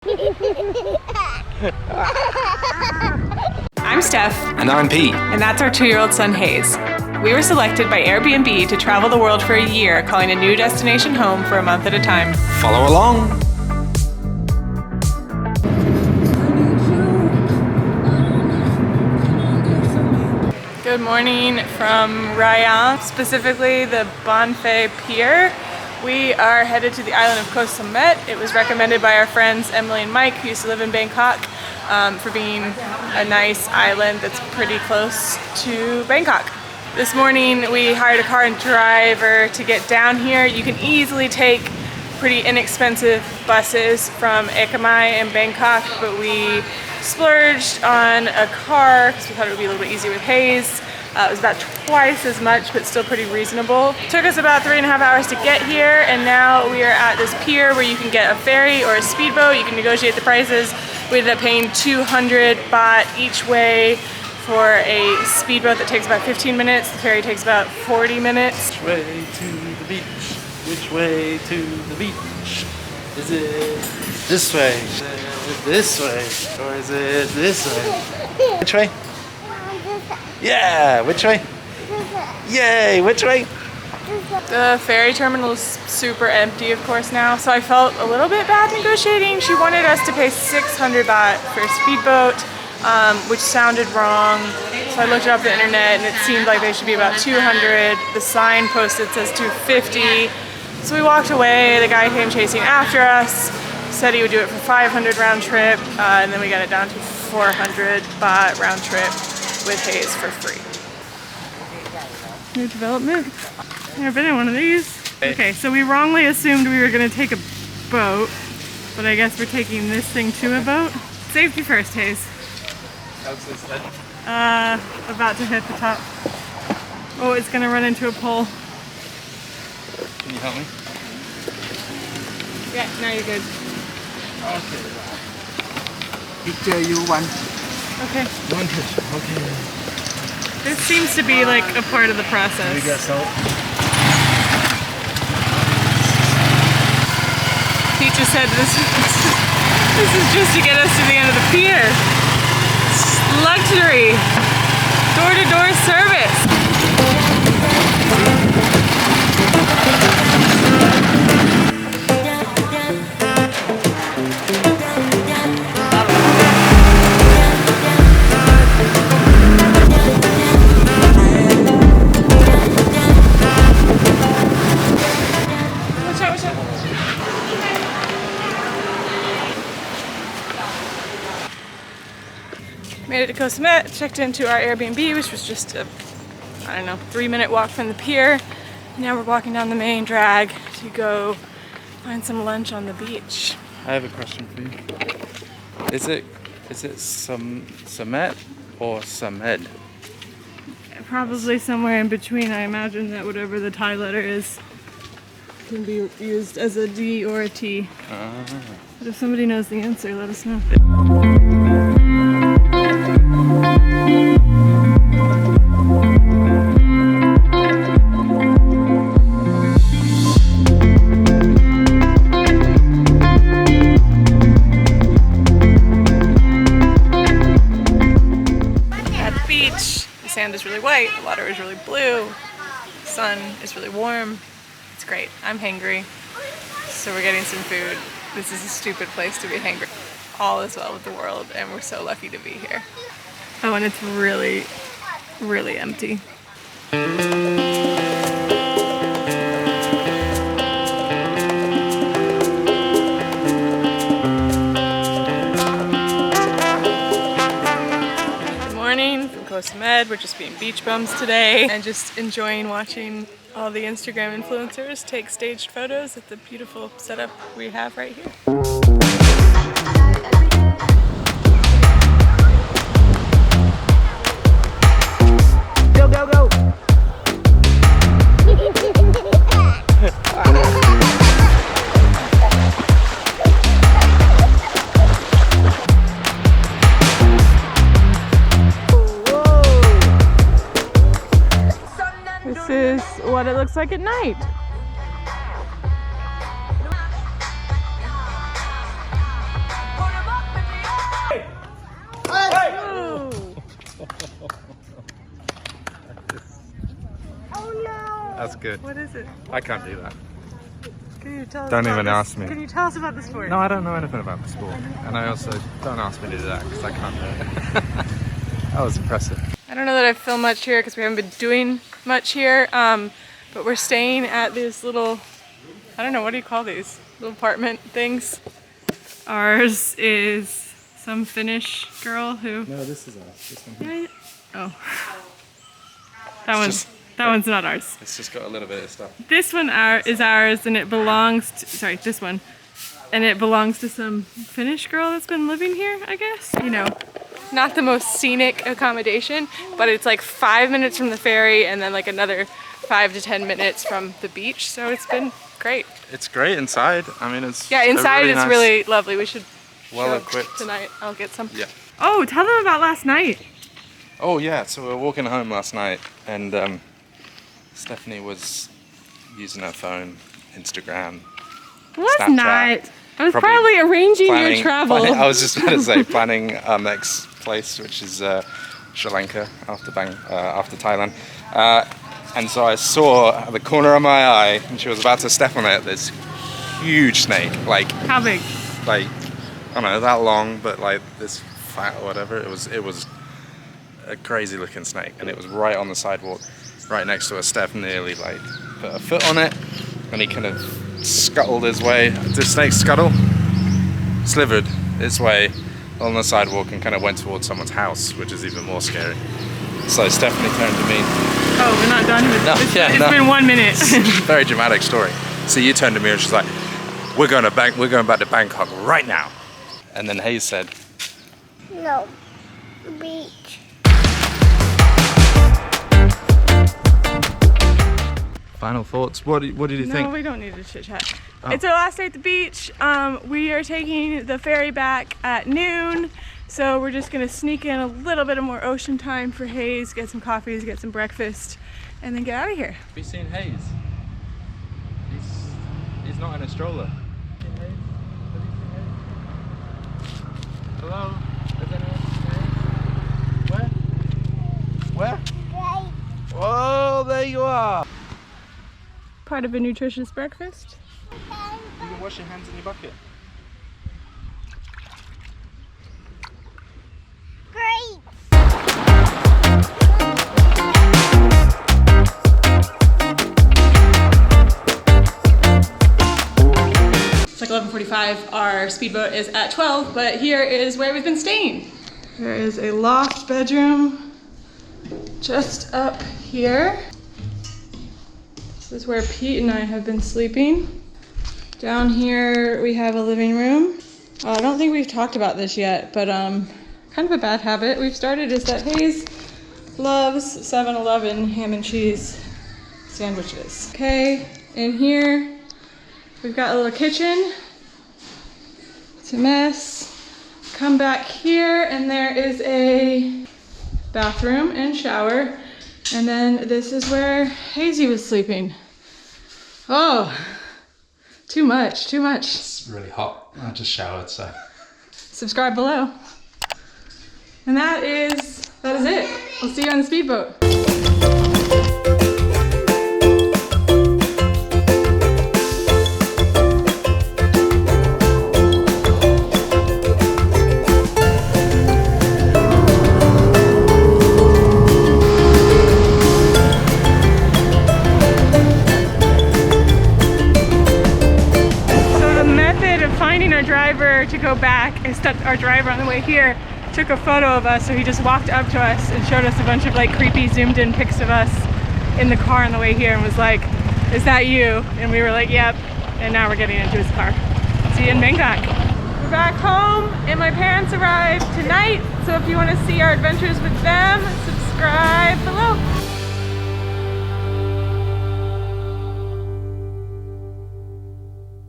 I'm Steph. And I'm Pete. And that's our 2-year-old son, Hayes. We were selected by Airbnb to travel the world for a year, calling a new destination home for a month at a time. Follow along. Good morning from Rayong, specifically the Bonfay Pier. We are headed to the island of Ko Samet. It was recommended by our friends Emily and Mike, who used to live in Bangkok, for being a nice island that's pretty close to Bangkok. This morning we hired a car and driver to get down here. You can easily take pretty inexpensive buses from Ekamai in Bangkok, but we splurged on a car because we thought it would be a little bit easier with Hayes. It was about twice as much, but still pretty reasonable. It took us about 3.5 hours to get here, and now we are at this pier where you can get a ferry or a speedboat. You can negotiate the prices. We ended up paying 200 baht each way for a speedboat that takes about 15 minutes. The ferry takes about 40 minutes. Which way to the beach? Which way to the beach? Is it this way? Is it this way? Or is it this way? Which way? Yeah, which way? Yay, which way? The ferry terminal is super empty, of course, now, so I felt a little bit bad negotiating. She wanted us to pay 600 baht for a speedboat, which sounded wrong. So I looked it up on the internet and it seemed like they should be about 200. The sign posted says 250. So we walked away. The guy came chasing after us, said he would do it for 500 round trip, and then we got it down to 400 baht round trip with Hayes for free. New development. Never been in one of these. Okay, so we wrongly assumed we were going to take a boat, but I guess we're taking this thing to a boat. Safety first, Hayes. How's this then? About to hit the top. Oh, it's going to run into a pole. Can you help me? Yeah, now you're good. Okay. Picture you one. Okay. One picture, okay. This seems to be like a part of the process. We got salt. Teacher said this is just to get us to the end of the pier. Luxury. Door-to-door service. Made it to Ko Samet, checked into our Airbnb, which was just a, 3-minute walk from the pier. Now we're walking down the main drag to go find some lunch on the beach. I have a question for you. Is it Samet or Samed? Probably somewhere in between. I imagine that whatever the Thai letter is can be used as a D or a T. But if somebody knows the answer, let us know. The sand is really white, the water is really blue, the sun is really warm. It's great. I'm hangry, so we're getting some food. This is a stupid place to be hangry. All is well with the world, and we're so lucky to be here. Oh, and it's really, really empty. Ko Samet. We're just being beach bums today and just enjoying watching all the Instagram influencers take staged photos at the beautiful setup we have right here. Go, go, go! This is what it looks like at night. good. What is it? I can't do that. Can you tell us Don't about even this? ask me. Can you tell us about the sport? No, I don't know anything about the sport. And I also don't ask me to do that because I can't do it. That was impressive. I don't know that I've filmed much here because we haven't been doing much here, but we're staying at these little, I don't know, what do you call these? Little apartment things. Ours is some Finnish girl who... No, this is ours. This one. Oh. That one's not ours. It's just got a little bit of stuff. This one is ours and it belongs to, sorry, this one. And it belongs to some Finnish girl that's been living here, I guess. You know, not the most scenic accommodation, but it's like 5 minutes from the ferry and then like another 5 to 10 minutes from the beach. So it's been great. It's great inside. I mean, it's inside really it's nice, really lovely. We should well go equipped tonight. I'll get some. Yeah. Oh, tell them about last night. Oh yeah, so we were walking home last night and Stephanie was using her phone, Instagram, Snapchat. I was probably arranging planning, your travel. I was just about to say planning our next place, which is Sri Lanka after Thailand. And so I saw at the corner of my eye, and she was about to step on it, this huge snake. Like, how big? Like, I don't know, that long, but like this fat or whatever. It was a crazy looking snake, and it was right on the sidewalk, right next to us. Steph nearly like put a foot on it, and he kind of scuttled his way. Did snake scuttle? Slivered its way on the sidewalk and kind of went towards someone's house, which is even more scary. So Stephanie turned to me. Oh, we're not done with this? It's been 1 minute. Very dramatic story. So you turned to me and she's like, we're going back to Bangkok right now. And then Hayes said, no, beach. Final thoughts? What did you think? No, we don't need to chit chat. Oh. It's our last day at the beach. We are taking the ferry back at noon. So we're just gonna sneak in a little bit of more ocean time for Hayes, get some coffees, get some breakfast, and then get out of here. Have you seen Hayes? He's not in a stroller. Have you seen Hayes? Hello? Has anyone seen Hayes? Where? Oh, there you are. Part of a nutritious breakfast. You can wash your hands in your bucket. Great. It's like 11:45. Our speedboat is at 12, but here is where we've been staying. There is a loft bedroom just up here. This is where Pete and I have been sleeping. Down here we have a living room. I don't think we've talked about this yet, but kind of a bad habit we've started is that Hayes loves 7-Eleven ham and cheese sandwiches. Okay, in here we've got a little kitchen. It's a mess. Come back here and there is a bathroom and shower. And then this is where Hazy was sleeping. Oh, too much, too much. It's really hot. I just showered, so. Subscribe below. And that is it. We'll see you on the speedboat. To go back, our driver on the way here took a photo of us, so he just walked up to us and showed us a bunch of like creepy zoomed in pics of us in the car on the way here and was like, is that you? And we were like, yep. And now we're getting into his car. See you in Bangkok. We're back home and my parents arrived tonight, so if you want to see our adventures with them, subscribe below.